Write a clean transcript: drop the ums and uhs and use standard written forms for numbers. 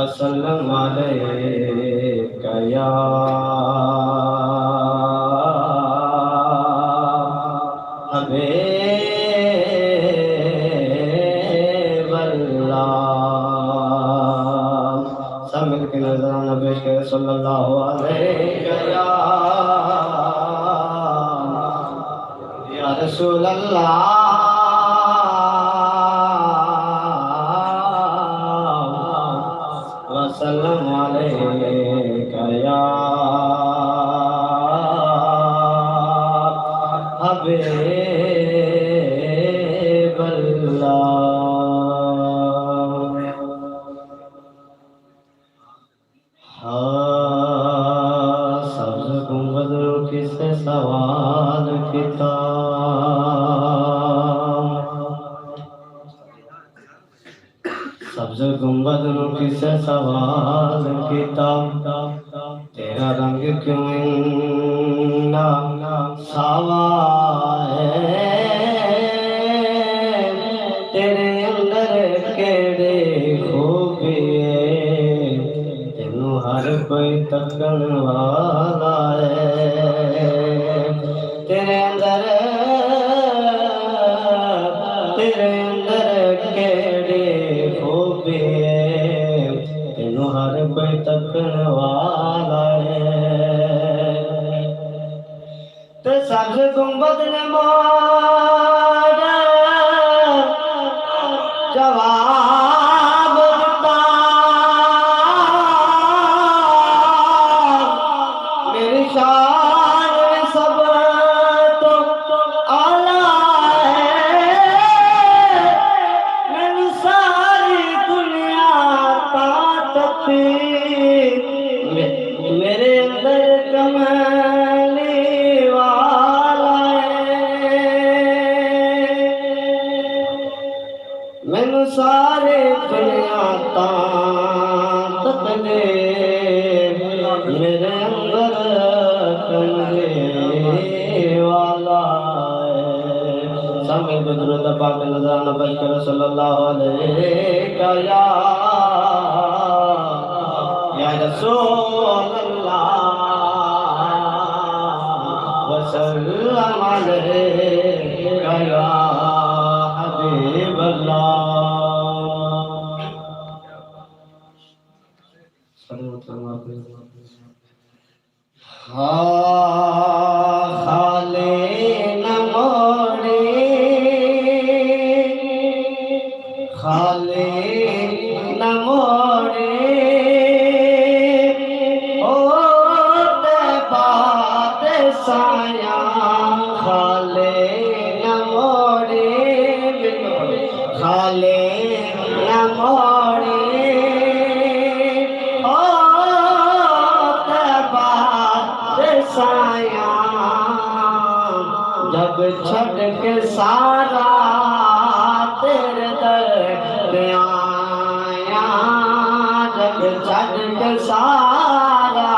वसल्लम अलैका या हबीबल्लाह। सब मिलकर नजराना पेश करें सल्लल्लाहु अलैहि या रसूल अल्लाह वसल्लम अलैका या हबीबल्लाह। सब्ज़ गुंबदों की से सवाल किताब, सब्ज़ गुंबदों की से सवाल किताब, तेरा रंग क्यों इन्ना सावा है, तेरे अंदर केड़े खूबी है, तेनू हर कोई तकन वाला है, तेरे अंदर केड़े खूबी है, तेनू हर कोई तकन वाला है। ते सब्ज़ गुंबद ने मोड़ा जवाब दिता, मेरी शान में सब तो आला है, मैंने सारी दुनिया ताकत मेरे अंदर कमाने वाला है, मैनू सारे दुनिया ताकत दे मेरे अंदर कमरे वाला है। समय बदरुद पाक नज़राना पेश करो सल्लल्लाहु अलैका या रसूल अल्लाह वसल्लम अलैका या हबीबल्लाह। खाले न मोड़े, खाले न मोड़े, ओ बाद साया खाले न मोड़े, खाले न मोड़े, ओ बाद साया जब छट के सारा